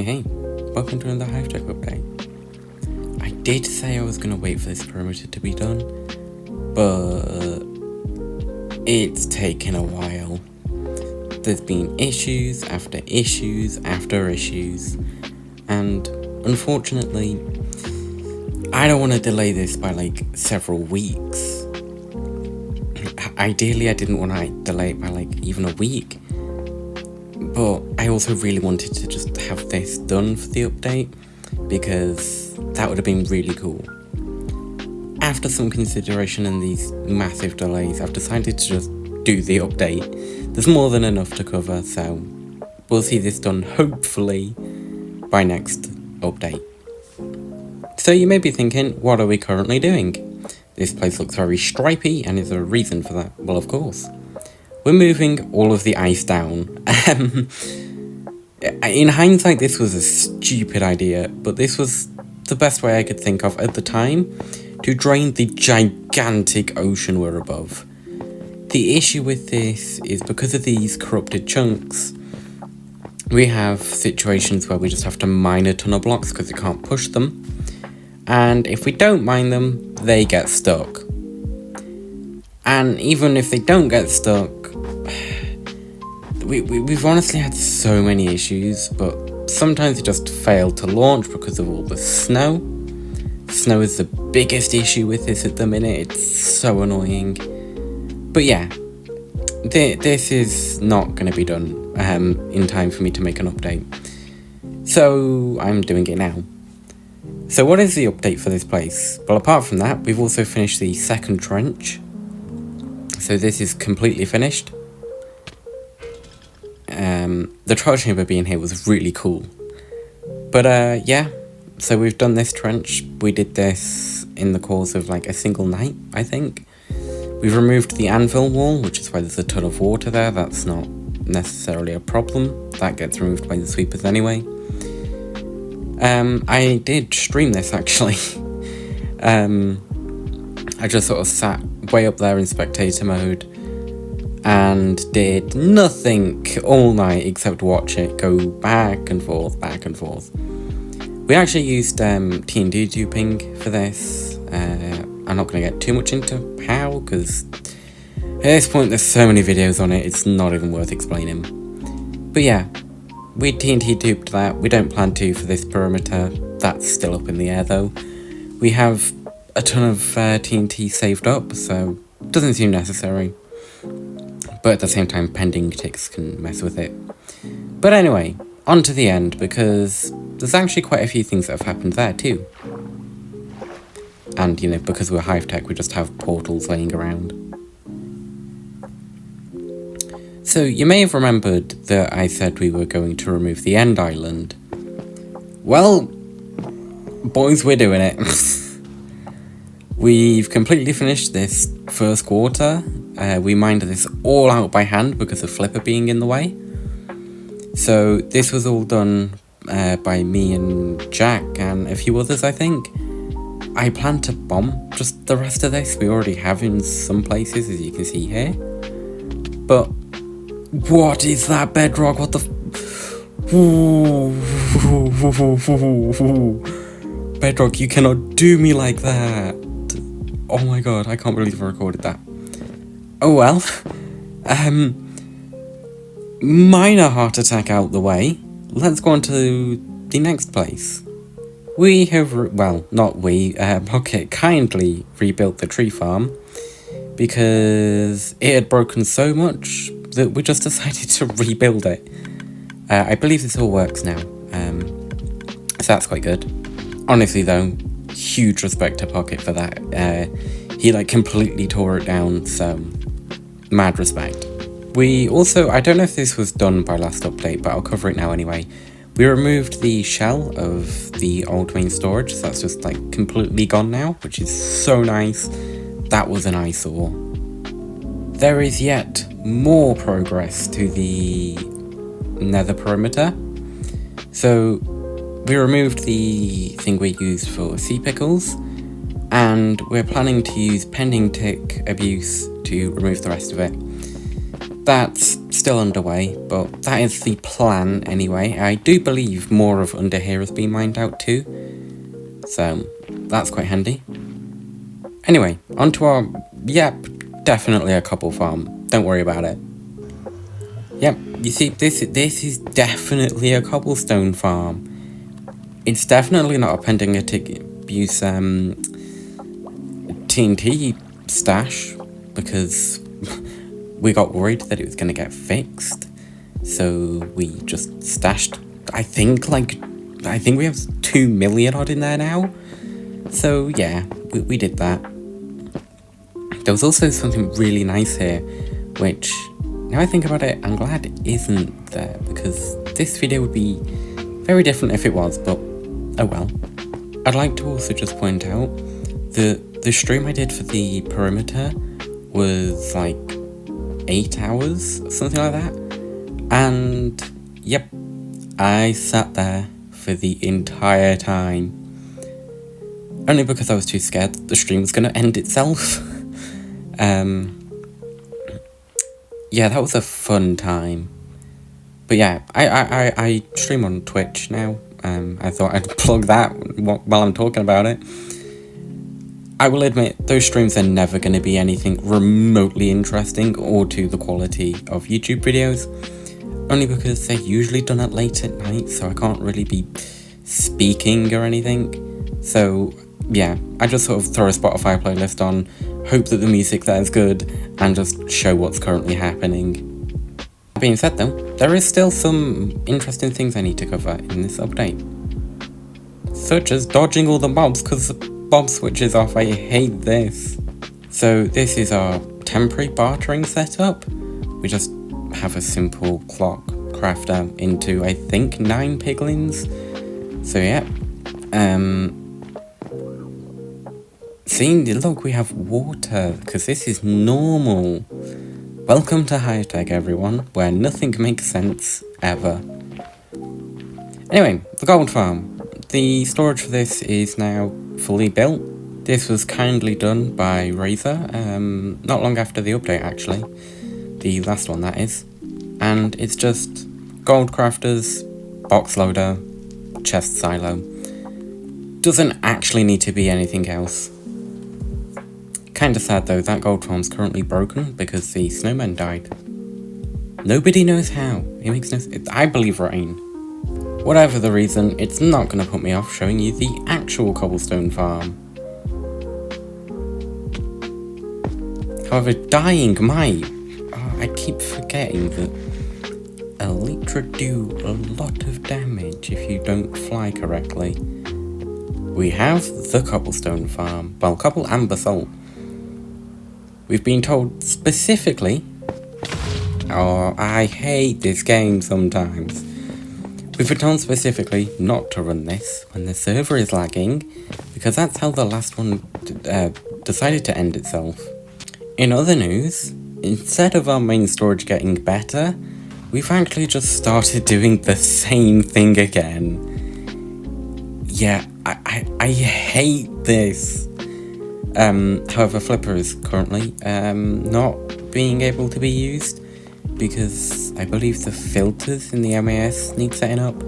Hey, welcome to another HiveTech update. I did say I was going to wait for this perimeter to be done, but it's taken a while. There's been issues after issues after issues, and unfortunately, I don't want to delay this by several weeks. Ideally, I didn't want to delay it by even a week. But I also really wanted to just have this done for the update, because that would have been really cool. After some consideration and these massive delays, I've decided to just do the update. There's more than enough to cover, so we'll see this done hopefully by next update. So you may be thinking, what are we currently doing? This place looks very stripy, and is there a reason for that? Well, of course. We're moving all of the ice down. In hindsight, this was a stupid idea, but this was the best way I could think of at the time to drain the gigantic ocean we're above. The issue with this is because of these corrupted chunks, we have situations where we just have to mine a ton of blocks because we can't push them. And if we don't mine them, they get stuck. And even if they don't get stuck, we've honestly had so many issues, but sometimes it just failed to launch because of all the snow. Snow is the biggest issue with this at the minute. It's so annoying. But yeah, this is not going to be done in time for me to make an update. So I'm doing it now. So what is the update for this place? Well, apart from that, we've also finished the second trench. So this is completely finished. The trial chamber being here was really cool. But yeah, so we've done this trench. We did this in the course of a single night, I think. We've removed the anvil wall, which is why there's a ton of water there. That's not necessarily a problem. That gets removed by the sweepers anyway. I did stream this actually. I just sort of sat way up there in spectator mode and did nothing all night except watch it go back and forth, back and forth. We actually used TNT tubing for this. I'm not going to get too much into how, because at this point there's so many videos on it, it's not even worth explaining. But yeah, we TNT tubed that. We don't plan to for this perimeter. That's still up in the air though. We have a ton of TNT saved up, so it doesn't seem necessary. But at the same time, pending ticks can mess with it. But anyway, on to the end, because there's actually quite a few things that have happened there too. And, because we're HiveTech, we just have portals laying around. So, you may have remembered that I said we were going to remove the end island. Well, boys, we're doing it. We've completely finished this first quarter. We mined this all out by hand because of Flipper being in the way. So this was all done by me and Jack and a few others, I think. I plan to bomb just the rest of this. We already have in some places, as you can see here. But what is that bedrock? What the Bedrock, you cannot do me like that. Oh my god, I can't believe I recorded that. Oh well. Minor heart attack out the way. Let's go on to the next place. We have, Pocket kindly rebuilt the tree farm because it had broken so much that we just decided to rebuild it. I believe this all works now, so that's quite good. Honestly though, huge respect to Pocket for that. He completely tore it down, so mad respect. We also, I don't know if this was done by last update, but I'll cover it now anyway. We removed the shell of the old main storage, so that's just completely gone now, which is so nice. That was an eyesore. There is yet more progress to the nether perimeter. So we removed the thing we used for sea pickles, and we're planning to use pending tick abuse to remove the rest of it. that's still underway, but that is the plan anyway. I do believe more of under here has been mined out too, so that's quite handy. Anyway, onto our, yep, definitely a cobble farm, don't worry about it. Yep, you see, this is definitely a cobblestone farm. It's definitely not a pending abuse TNT stash, because we got worried that it was going to get fixed, so we just stashed, I think we have 2 million odd in there now, so yeah, we did that. There was also something really nice here, which, now I think about it, I'm glad it isn't there, because this video would be very different if it was, but oh well. I'd like to also just point out, the stream I did for the perimeter was like 8 hours, something like that, and yep, I sat there for the entire time, only because I was too scared that the stream was going to end itself. Yeah, that was a fun time, but yeah, I stream on Twitch now. I thought I'd plug that while I'm talking about it. I will admit, those streams are never going to be anything remotely interesting or to the quality of YouTube videos, only because they're usually done at late at night, so I can't really be speaking or anything. So yeah, I just sort of throw a Spotify playlist on, hope that the music there is good, and just show what's currently happening. That being said though, there is still some interesting things I need to cover in this update, such as dodging all the mobs because the mob switch is off. I hate this. So this is our temporary bartering setup. We just have a simple clock crafter into, I think, 9 piglins. So yeah, see, look, we have water, because this is normal. Welcome to HiveTech, everyone, where nothing makes sense, ever. Anyway, the gold farm. The storage for this is now fully built. This was kindly done by Razor, not long after the update actually. The last one, that is. And it's just gold crafters, box loader, chest silo. Doesn't actually need to be anything else. Kinda sad though, that gold farm's currently broken because the snowman died. Nobody knows how. It makes no sense. I believe rain. Whatever the reason, it's not going to put me off showing you the actual cobblestone farm. However, dying might... I keep forgetting that elytra do a lot of damage if you don't fly correctly. We have the cobblestone farm. Well, cobble and basalt. We've been told specifically... Oh, I hate this game sometimes. We've been told specifically not to run this when the server is lagging, because that's how the last one decided to end itself. In other news, instead of our main storage getting better, we've actually just started doing the same thing again. Yeah, I hate this. However, Flipper is currently not being able to be used, because I believe the filters in the MAS need setting up.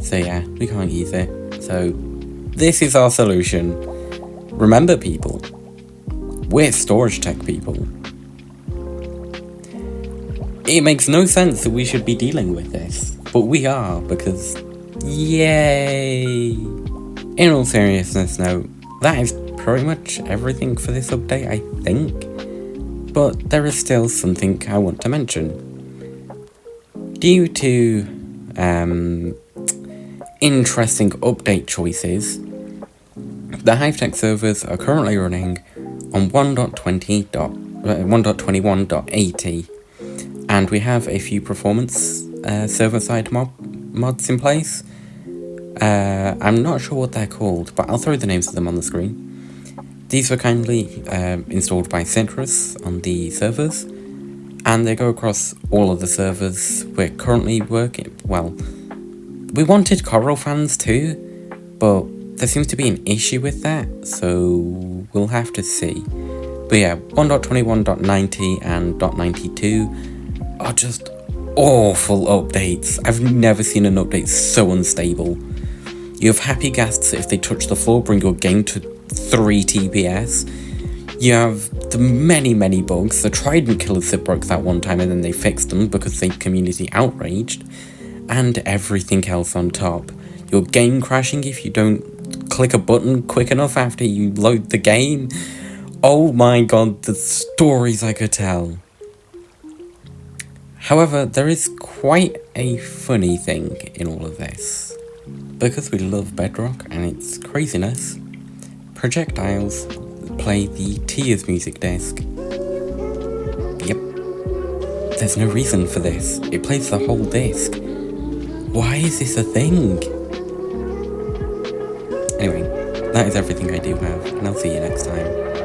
So yeah, we can't use it. So this is our solution. Remember people, we're storage tech people. It makes no sense that we should be dealing with this, but we are, because yay! In all seriousness though, that is pretty much everything for this update, I think. But there is still something I want to mention. Due to interesting update choices, the HiveTech servers are currently running on 1.21.80, and we have a few performance server-side mods in place. I'm not sure what they're called, but I'll throw the names of them on the screen. These were kindly installed by Citrus on the servers, and they go across all of the servers we're currently working. Well, we wanted Coral fans too, but there seems to be an issue with that, so we'll have to see. But yeah, 1.21.90 and .92 are just awful updates. I've never seen an update so unstable. You have happy ghasts if they touch the floor, bring your game to 3 TPS. You have the many bugs, the trident killers that broke that one time and then they fixed them because the community outraged, and everything else on top. Your game crashing if you don't click a button quick enough after you load the game. Oh my god, the stories I could tell. However, there is quite a funny thing in all of this. Because we love Bedrock and its craziness, projectiles play the Tears music disc. Yep. There's no reason for this. It plays the whole disc. Why is this a thing? Anyway, that is everything I do have, and I'll see you next time.